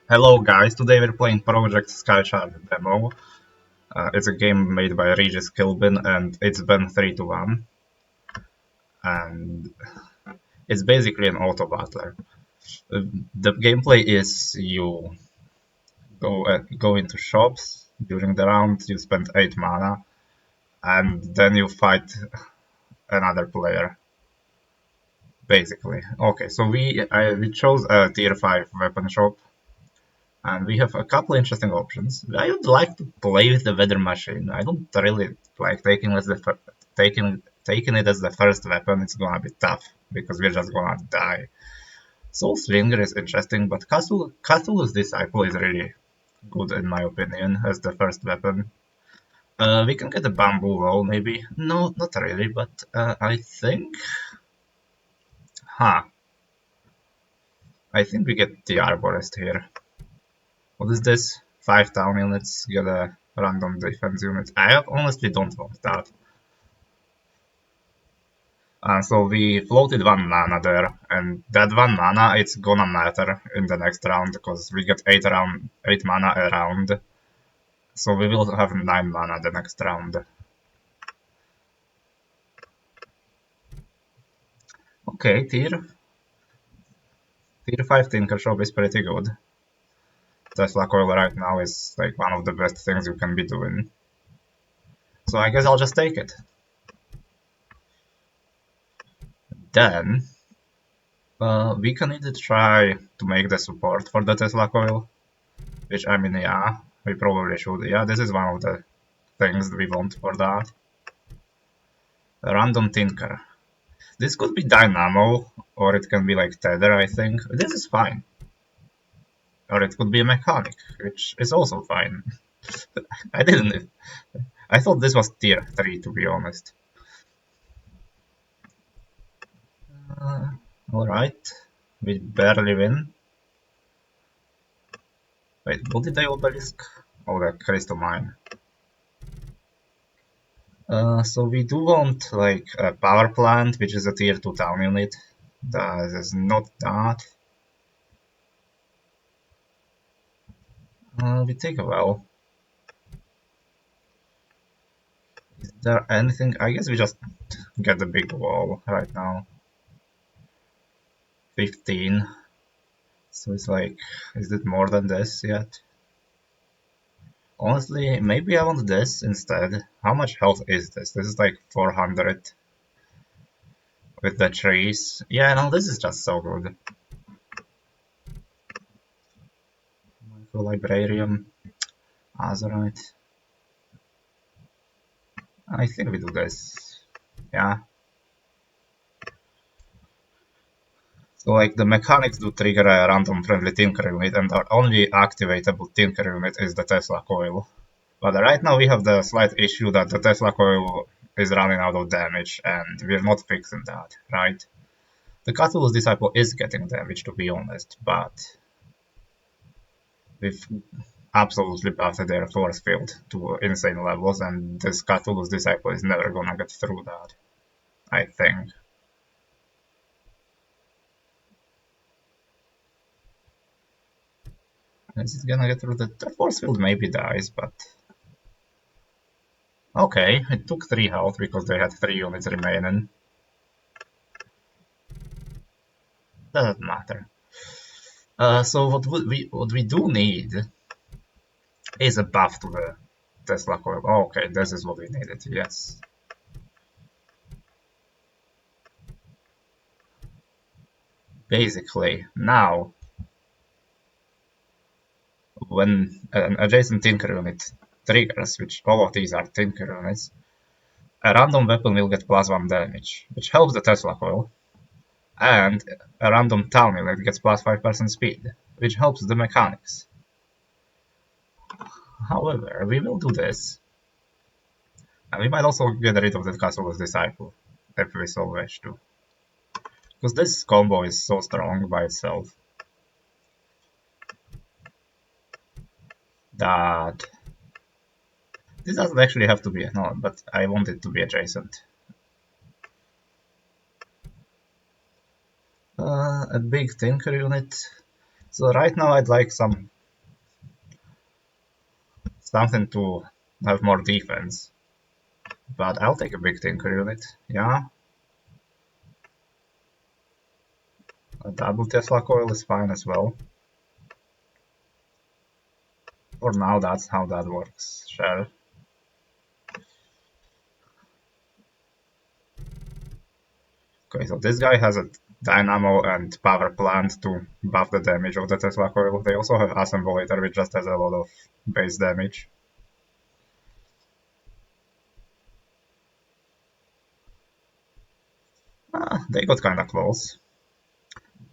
Hello guys, today we're playing Project SkyShard demo. It's a game made by Regis Kilbin and it's been 3-1. And it's basically an auto battler. The gameplay is you go into shops during the round, you spend 8 mana, and then you fight another player. Basically. Okay, so we chose a tier 5 weapon shop. And we have a couple interesting options. I would like to play with the weather machine. I don't really like taking it as the first weapon. It's gonna be tough because we're just gonna die. Soul Slinger is interesting, but Cthulhu's Disciple is really good in my opinion as the first weapon. We can get a bamboo wall maybe. No, not really, but I think, huh? I think we get the Arborist here. What is this? 5 town units, get a random defense unit. I honestly don't want that. So we floated 1 mana there, and that 1 mana, it's gonna matter in the next round, because we get 8 mana a round. So we will have 9 mana the next round. Okay, tier 5 Tinker Shop is pretty good. Tesla Coil right now is like one of the best things you can be doing. So I guess I'll just take it. Then we can either try to make the support for the Tesla Coil, which I mean, yeah, we probably should. Yeah, this is one of the things we want for that. A random Tinker. This could be Dynamo, or it can be like Tether, I think. This is fine. Or it could be a Mechanic, which is also fine. I thought this was tier 3, to be honest. Alright, we barely win. Wait, what did I obelisk? Oh, the crystal mine. So we do want like a power plant, which is a tier 2 town unit. That is not that. We take a well. Is there anything? I guess we just get the big wall right now. 15. So it's like, is it more than this yet? Honestly, maybe I want this instead. How much health is this? This is like 400 with the trees. Yeah, no, this is just so good. Micro-librarium, Azurite. I think we do this. Yeah. So like the mechanics do trigger a random friendly Tinker unit, and our only activatable Tinker unit is the Tesla Coil. But right now we have the slight issue that the Tesla Coil is running out of damage, and we're not fixing that, right? The Cthulhu's Disciple is getting damage, to be honest, but we've absolutely buffed their force field to insane levels, and this Cthulhu's Disciple is never gonna get through that, I think. Is it gonna get through the force field? Maybe dies, but okay, it took 3 health because they had 3 units remaining. Doesn't matter. So what we do need is a buff to the Tesla Coil. Oh, okay, this is what we needed, yes. Basically, now, when an adjacent Tinker unit triggers, which all of these are Tinker units, a random weapon will get +1 damage, which helps the Tesla Coil, and a random town unit gets +5% speed, which helps the mechanics. However, we will do this, and we might also get rid of the Cthulhu's Disciple, if we so wish to. Because this combo is so strong by itself that this doesn't actually have to be, no, but I want it to be adjacent. A big Tinker unit. So right now I'd like some something to have more defense. But I'll take a big tinker unit, yeah. A double Tesla coil is fine as well. For now, that's how that works, sure. Okay, so this guy has a dynamo and power plant to buff the damage of the Tesla coil. They also have assemblator, which just has a lot of base damage. They got kinda close.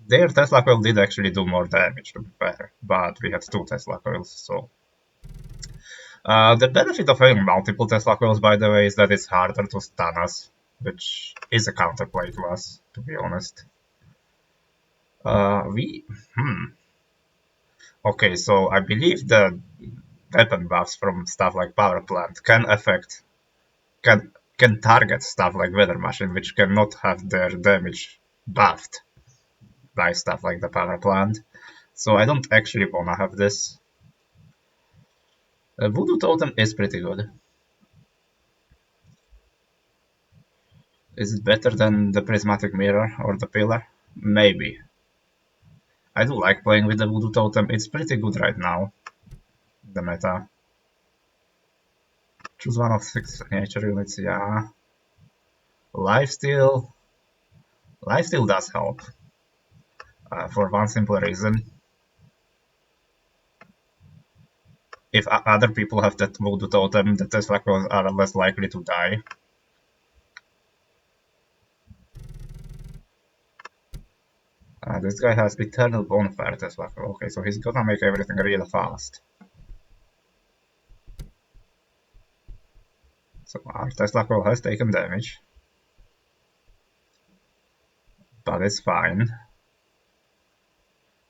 Their Tesla coil did actually do more damage, to be fair, but we had two Tesla coils, so... the benefit of having multiple Tesla coils, by the way, is that it's harder to stun us, which is a counterplay to us, to be honest. Okay, so I believe the weapon buffs from stuff like power plant can target stuff like weather machine, which cannot have their damage buffed by stuff like the power plant. So I don't actually wanna have this. Voodoo Totem is pretty good. Is it better than the Prismatic Mirror or the Pillar? Maybe. I do like playing with the Voodoo Totem, it's pretty good right now, the meta. Choose one of 6 nature units, yeah. Lifesteal. Lifesteal does help. For one simple reason. If other people have that Voodoo Totem, the Tesla coils are less likely to die. This guy has Eternal Bonfire Tesla coil. Okay, so he's gonna make everything really fast. So our Tesla coil has taken damage. But it's fine.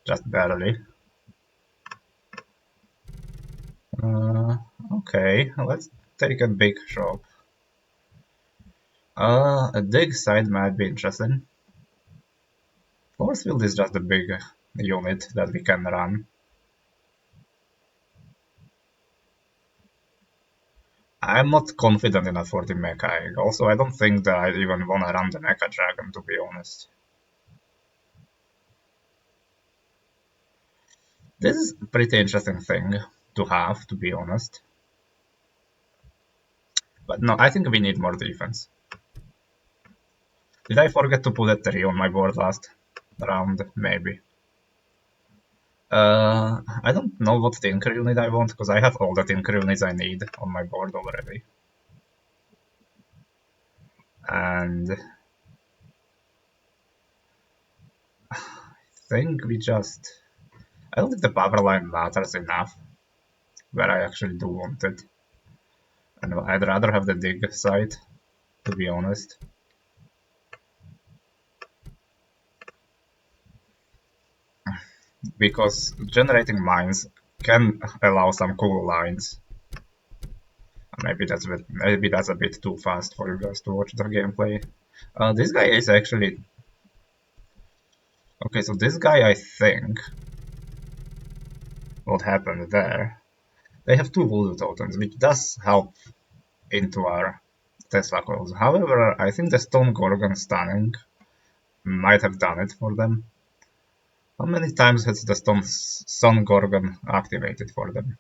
Just barely. Okay, let's take a big shop. A dig side might be interesting. Force field is just a big unit that we can run. I'm not confident enough for the mecha. Also, I don't think that I even wanna run the mecha dragon, to be honest. This is a pretty interesting thing to have, to be honest. But no, I think we need more defense. Did I forget to put a 3 on my board last round? Maybe. I don't know what Tinker unit I want, because I have all the Tinker units I need on my board already. And... I think we just... I don't think the power line matters enough, where I actually do want it. And I'd rather have the dig side, to be honest. Because generating mines can allow some cool lines. Maybe that's a bit too fast for you guys to watch the gameplay. This guy is actually... Okay, so this guy, I think... What happened there? They have 2 Voodoo Totems, which does help into our Tesla coils. However, I think the Stone Gorgon stunning might have done it for them. How many times has the Stone Gorgon activated for them?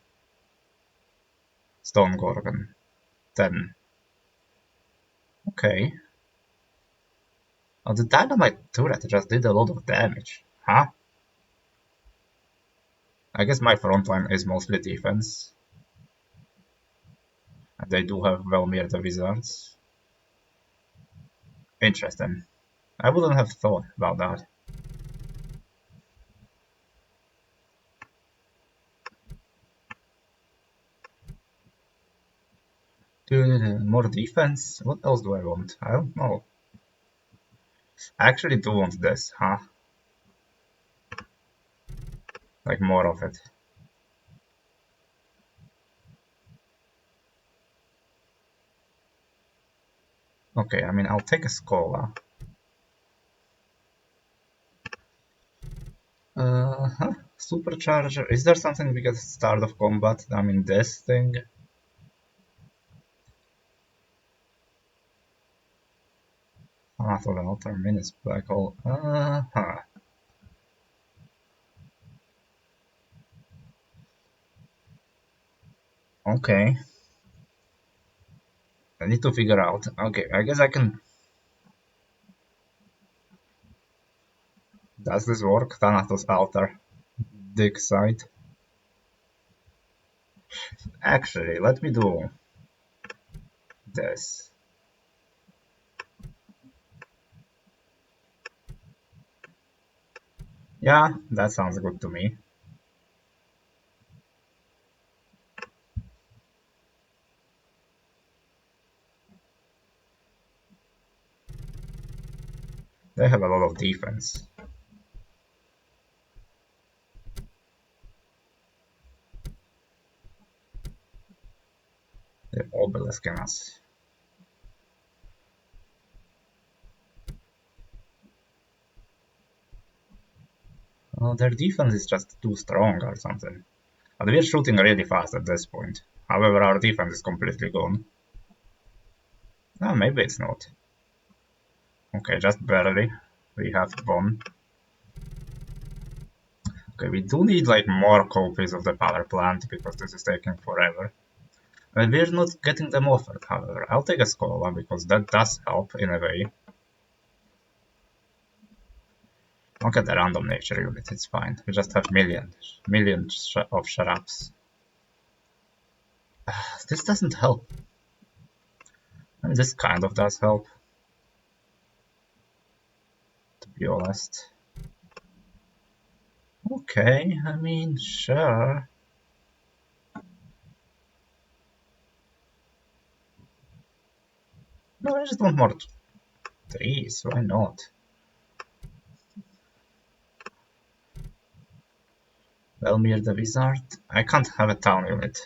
Stone Gorgon. 10. Okay. Oh, the Dynamite turret just did a lot of damage. Huh? I guess my front line is mostly defense. And they do have Velmir the Wizards. Interesting. I wouldn't have thought about that. More defense? What else do I want? I don't know. I actually do want this, huh? Like more of it. Okay, I mean, I'll take a Schola. Supercharger. Is there something we get at the start of combat? I mean, this thing. After an altar minutes black hole. Okay. I need to figure out. Okay, I guess I can. Does this work? Thanatos altar. Dig site. Actually, let me do this. Yeah, that sounds good to me. They have a lot of defense. They're obelisking us. Oh, their defense is just too strong or something. But we're shooting really fast at this point. However, our defense is completely gone. Oh, maybe it's not. Okay, just barely. We have one. Okay, we do need like more copies of the power plant because this is taking forever. And we're not getting them offered, however. I'll take a Skola because that does help in a way. I'll get the random nature unit, it's fine. We just have millions of sharabs. This doesn't help. I mean, this kind of does help, to be honest. Okay, I mean, sure. No, I just want more trees, why not? Velmir the Wizard? I can't have a town unit.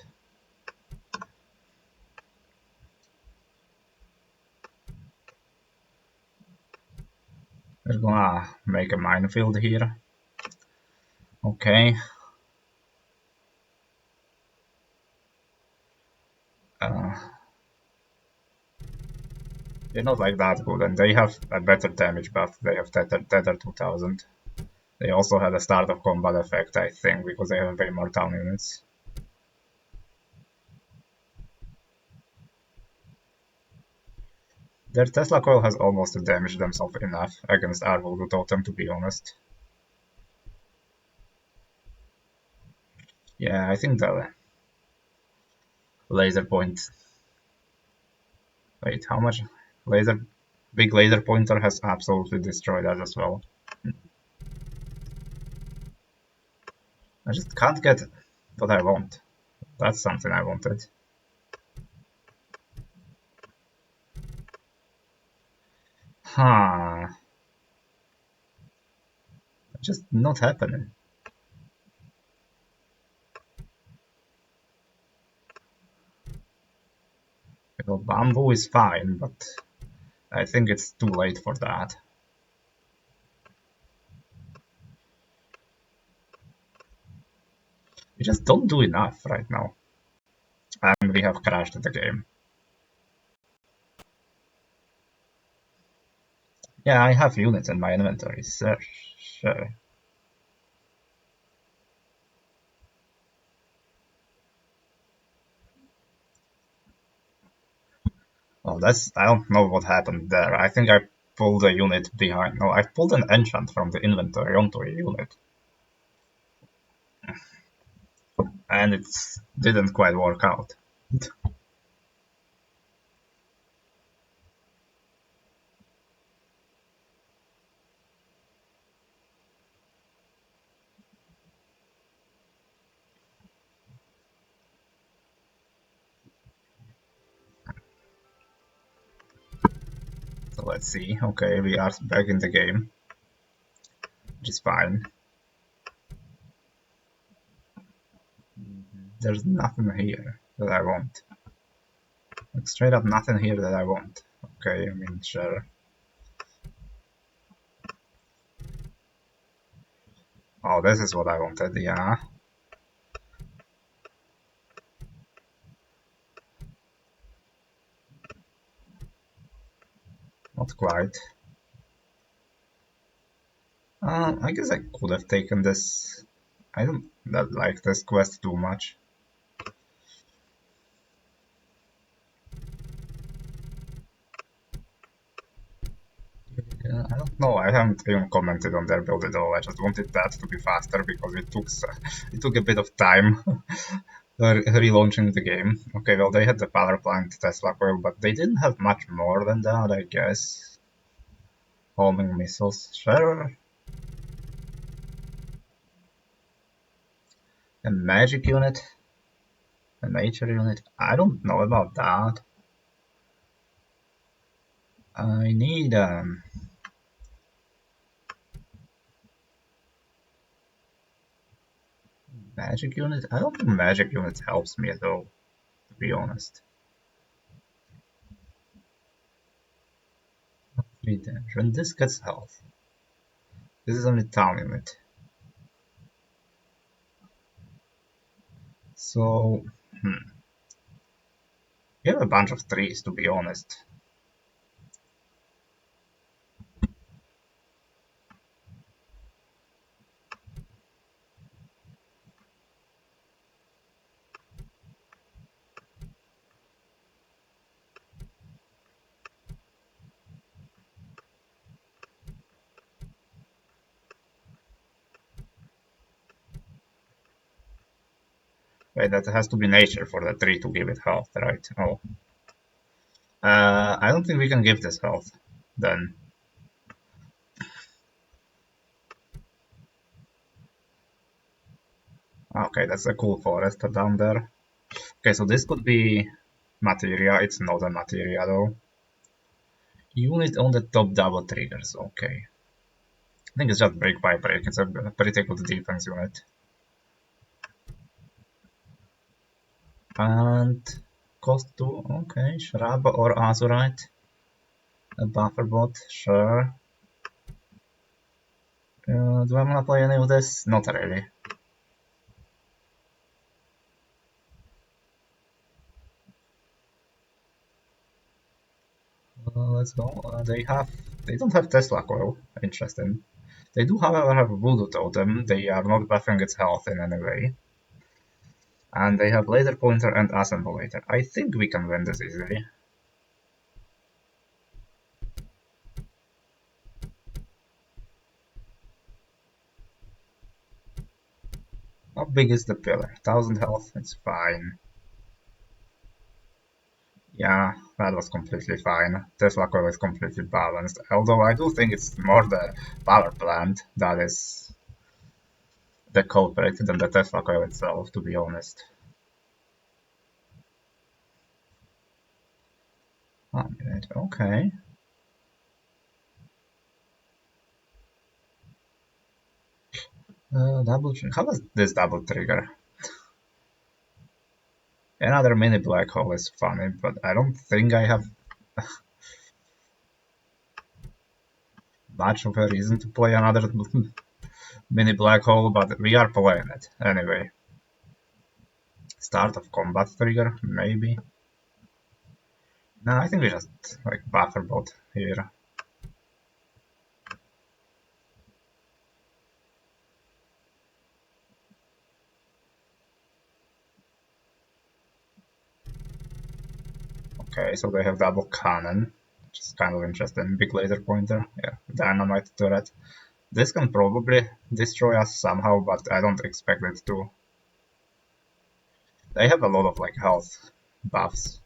We're gonna make a minefield here. Okay. They're not like that good, and they have a better damage buff. They have Tether 2000. They also had a start of combat effect, I think, because they have way more town units. Their Tesla Coil has almost damaged themselves enough against our Voodoo Totem, to be honest. Yeah, I think the laser point. Wait, how much laser? Big laser pointer has absolutely destroyed us as well. I just can't get what I want. That's something I wanted. Huh. Just not happening. Well, bamboo is fine, but I think it's too late for that. We just don't do enough right now. And we have crashed the game. Yeah, I have units in my inventory, sure. Well, I don't know what happened there. I think I pulled a unit behind. No, I pulled an enchant from the inventory onto a unit. And it didn't quite work out. So let's see. Okay, we are back in the game, which is fine. There's nothing here that I want. Like, straight up nothing here that I want. Okay, I mean, sure. Oh, Oh, this is what I wanted, yeah. Not quite. I guess I could have taken this. I don't like this quest too much. Yeah, I don't know. I haven't even commented on their build at all. I just wanted that to be faster because it took a bit of time relaunching the game. Okay, well they had the power plant Tesla Coil, but they didn't have much more than that, I guess. Homing missiles, sure. A magic unit, a nature unit. I don't know about that. I need magic unit. I don't think magic unit helps me at all, to be honest. 3 damage. When this gets health. This is only town unit. So, we have a bunch of trees, to be honest. Wait, that has to be nature for the tree to give it health, right? Oh. I don't think we can give this health, then. Okay, that's a cool forest down there. Okay, so this could be materia. It's not a materia, though. Unit on the top double triggers, okay. I think it's just break by break. It's a pretty good defense unit. And cost 2, okay. Shrub or Azurite. A buffer bot, sure. Do I wanna play any of this? Not really. Let's go. They don't have Tesla Coil. Interesting. They do, however, have Voodoo Totem. They are not buffing its health in any way. And they have Laser Pointer and Assemblator. I think we can win this easily. How big is the pillar? 1000 health? It's fine. Yeah, that was completely fine. Tesla Coil is completely balanced. Although I do think it's more the power plant that is the culprit than the Tesla Coil itself, to be honest. Oh, okay. How does this double trigger? Another mini black hole is funny, but I don't think I have much of a reason to play another mini black hole, but we are playing it anyway. Start of combat trigger, maybe. No, I think we just like buffer bot here. Okay, so they have double cannon, which is kind of interesting. Big laser pointer, yeah, dynamite turret. This can probably destroy us somehow, but I don't expect it to. They have a lot of like health buffs.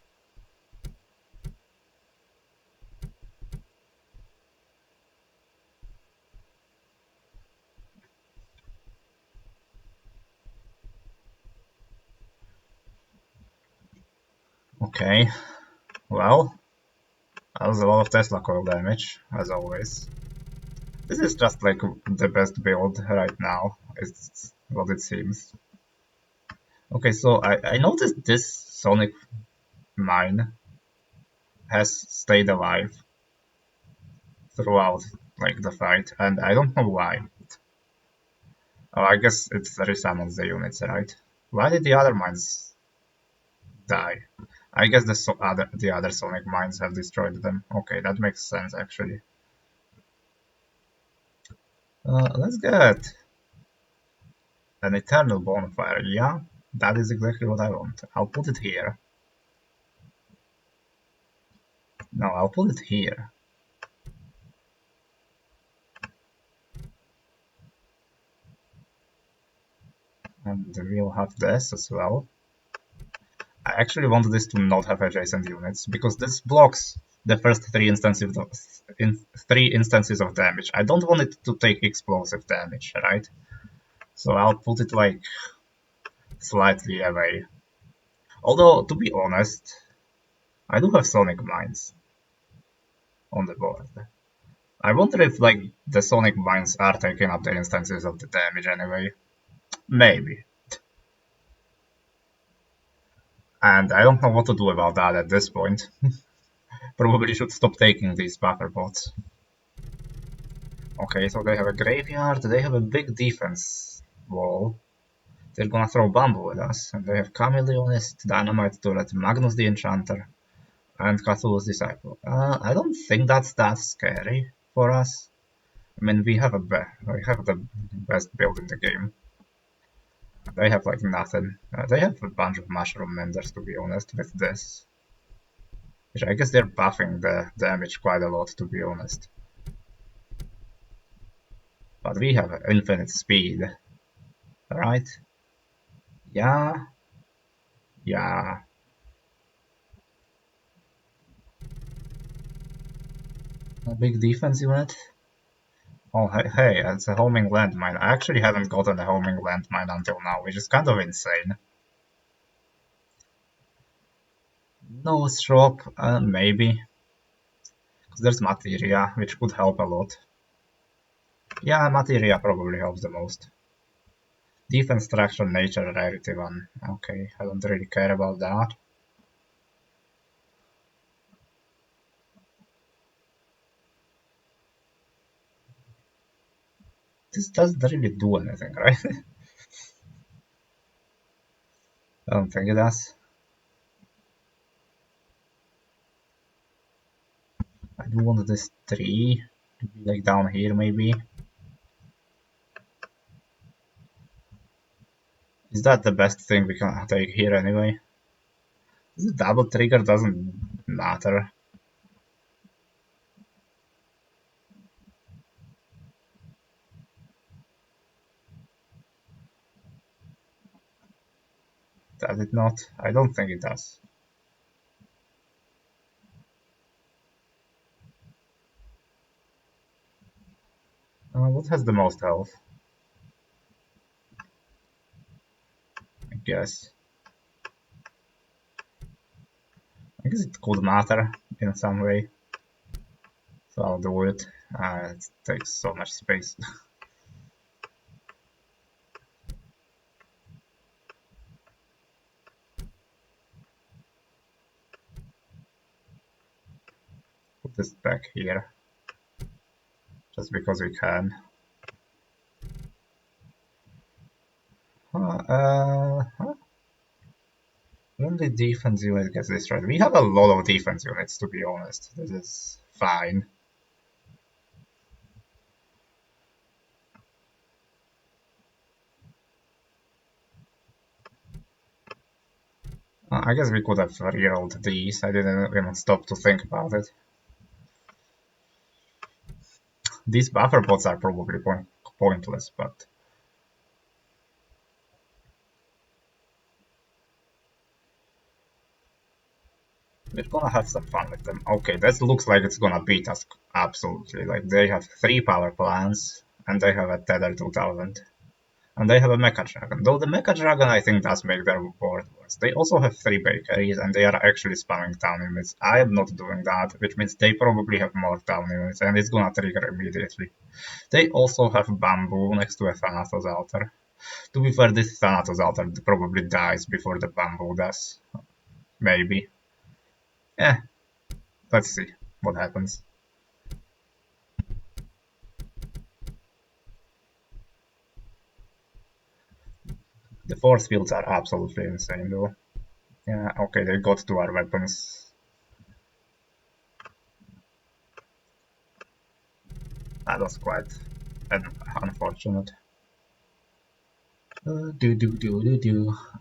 Okay, well, that was a lot of Tesla coil damage, as always. This is just like the best build right now, it's what it seems. Okay, so I noticed this Sonic mine has stayed alive throughout like the fight, and I don't know why. Oh, I guess it resummons the units, right? Why did the other mines die? I guess the other sonic mines have destroyed them. Okay, that makes sense actually. Let's get an eternal bonfire. Yeah, that is exactly what I want. I'll put it here. No, I'll put it here. And we'll have this as well. I actually want this to not have adjacent units, because this blocks the first three instances of damage. I don't want it to take explosive damage, right? So I'll put it like slightly away. Although, to be honest, I do have sonic mines on the board. I wonder if like the sonic mines are taking up the instances of the damage anyway. Maybe. And I don't know what to do about that at this point. Probably should stop taking these buffer bots. Okay, so they have a graveyard, they have a big defense wall. They're gonna throw bamboo at us, and they have Chameleonist, Dynamite Turret, Magnus the Enchanter, and Cthulhu's Disciple. I don't think that's that scary for us. I mean, we have the best build in the game. They have like nothing. They have a bunch of Mushroom Menders, to be honest, with this. Which I guess they're buffing the damage quite a lot, to be honest. But we have infinite speed, right? Yeah, yeah. A big defense unit. Oh, hey, it's a homing landmine. I actually haven't gotten a homing landmine until now, which is kind of insane. No shop, maybe. Because there's materia, which could help a lot. Yeah, materia probably helps the most. Defense structure, nature, rarity 1. Okay, I don't really care about that. This doesn't really do anything, right? I don't think it does. I do want this tree to be like down here, maybe. Is that the best thing we can take here anyway? The double trigger doesn't matter. Does it not? I don't think it does. What has the most health? I guess. I guess it could matter in some way. So I'll do it. It takes so much space. Put this back here. Just because we can. When the defense unit gets destroyed. We have a lot of defense units, to be honest. This is fine. I guess we could have rerolled these. I didn't even stop to think about it. These buffer bots are probably pointless, but we're gonna have some fun with them. Okay, that looks like it's gonna beat us absolutely. Like, they have 3 power plants, and they have a Tether 2000. And they have a Mecha Dragon. Though the Mecha Dragon, I think, does make their board worse. They also have 3 bakeries, and they are actually spamming town units. I am not doing that, which means they probably have more town units, and it's gonna trigger immediately. They also have bamboo next to a Thanatos altar. To be fair, this Thanatos altar probably dies before the bamboo does. Maybe. Eh, let's see what happens. The force fields are absolutely insane though. Yeah, okay, they got to our weapons. That was quite unfortunate.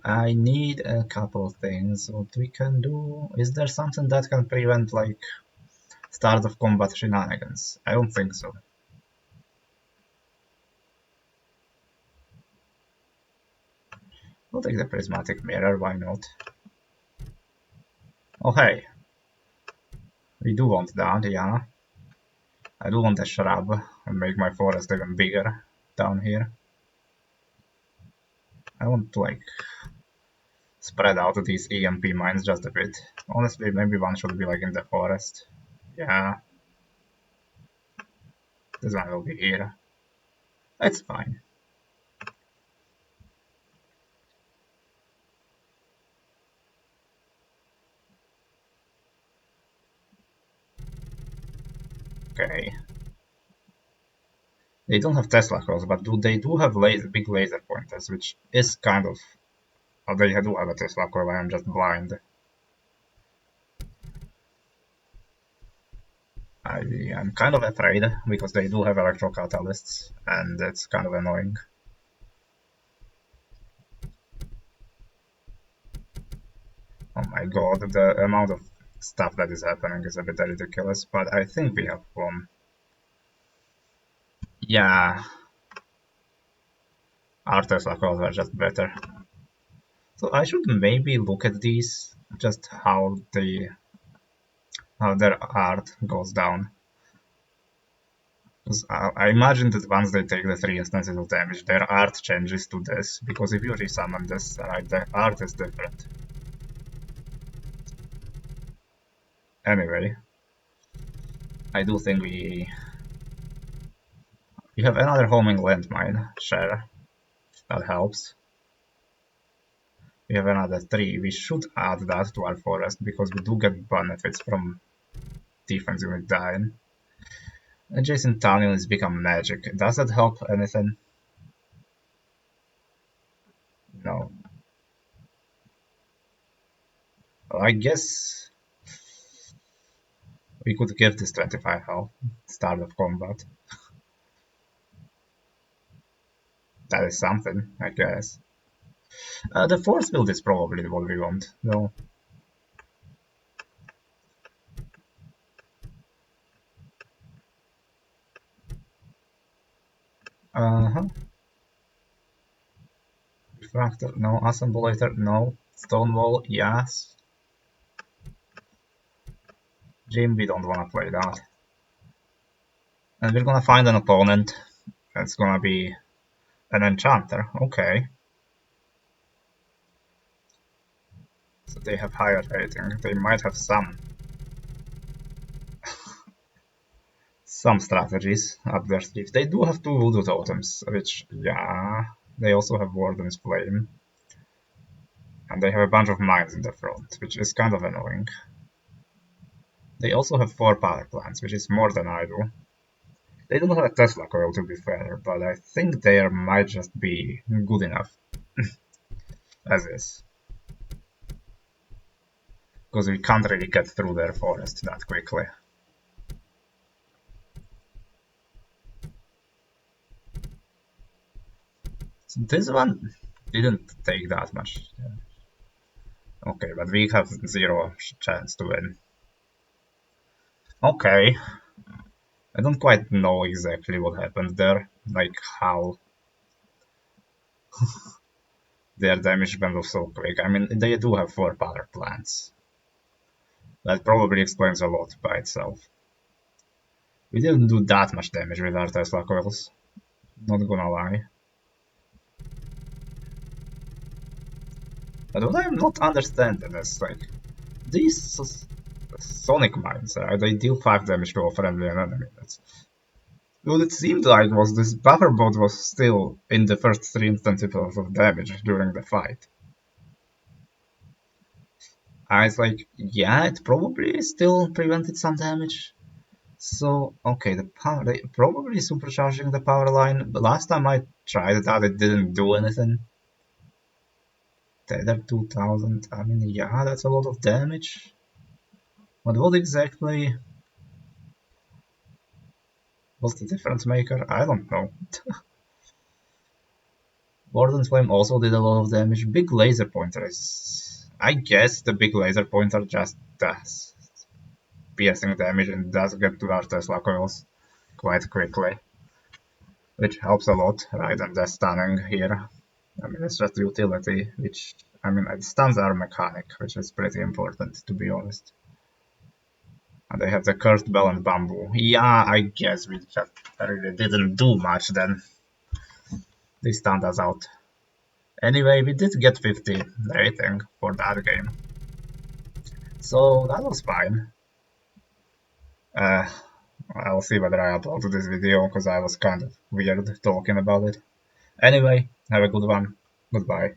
I need a couple of things. What we can do? Is there something that can prevent like start of combat shenanigans? I don't think so. We'll take the prismatic mirror, why not? Oh hey, we do want that, yeah. I do want a shrub and make my forest even bigger down here. I want to like spread out these EMP mines just a bit. Honestly, maybe one should be like in the forest. Yeah, this one will be here. It's fine. Okay. They don't have Tesla Coils, but they do have big laser pointers, which is kind of... Oh, they do have a Tesla Coil, I am just blind. I'm kind of afraid, because they do have electrocatalysts, and it's kind of annoying. Oh my god, the amount of stuff that is happening is a bit ridiculous, but I think we have won. Yeah, our Tesla Coils are just better. So I should maybe look at these, just how their art goes down. Because I imagine that once they take the 3 instances of damage, their art changes to this, because if you resummon this, right, the art is different. Anyway, I do think we have another homing landmine, share, that helps. We have another 3, we should add that to our forest, because we do get benefits from defense unit dying. Adjacent town units become magic. Does that help anything? No. Well, I guess we could give this 25 health, start of combat. That is something, I guess. The force field is probably what we want, though. Uh-huh. Refractor, no. Assemblator, no. Stonewall, yes. Jim, we don't wanna play that. And we're gonna find an opponent. That's gonna be an enchanter, okay. So they have higher rating. They might have some strategies up their sleeves. They do have 2 voodoo totems, which, yeah, they also have Warden's Flame. And they have a bunch of mines in the front, which is kind of annoying. They also have 4 power plants, which is more than I do. They don't have a Tesla coil, to be fair, but I think they might just be good enough as is. Because we can't really get through their forest that quickly. So this one didn't take that much. Okay, but we have 0 chance to win. Okay. I don't quite know exactly what happened there, like how their damage went off so quick. I mean, they do have 4 power plants. That probably explains a lot by itself. We didn't do that much damage with our Tesla coils, not gonna lie. But what I'm not understanding is, like, these sonic mines, they deal 5 damage to a friendly enemy. What it seemed like was this buffer bot was still in the first 3 instances of damage during the fight. I was like, yeah, it probably still prevented some damage. So, okay, they probably supercharging the power line, but last time I tried that, it didn't do anything. Tether 2000, I mean, yeah, that's a lot of damage. But what exactly was the difference maker? I don't know. Warden's Flame also did a lot of damage. Big Laser Pointer is... I guess the Big Laser Pointer just does piercing damage and does get to our Tesla Coils quite quickly. Which helps a lot, right? And the stunning here. I mean, it's just utility, which... I mean, it stuns our mechanic, which is pretty important, to be honest. And they have the Cursed Bell and Bamboo. Yeah, I guess we just really didn't do much then. They stunned us out. Anyway, we did get 50 rating for that game. So that was fine. I'll see whether I upload this video, because I was kind of weird talking about it. Anyway, have a good one. Goodbye.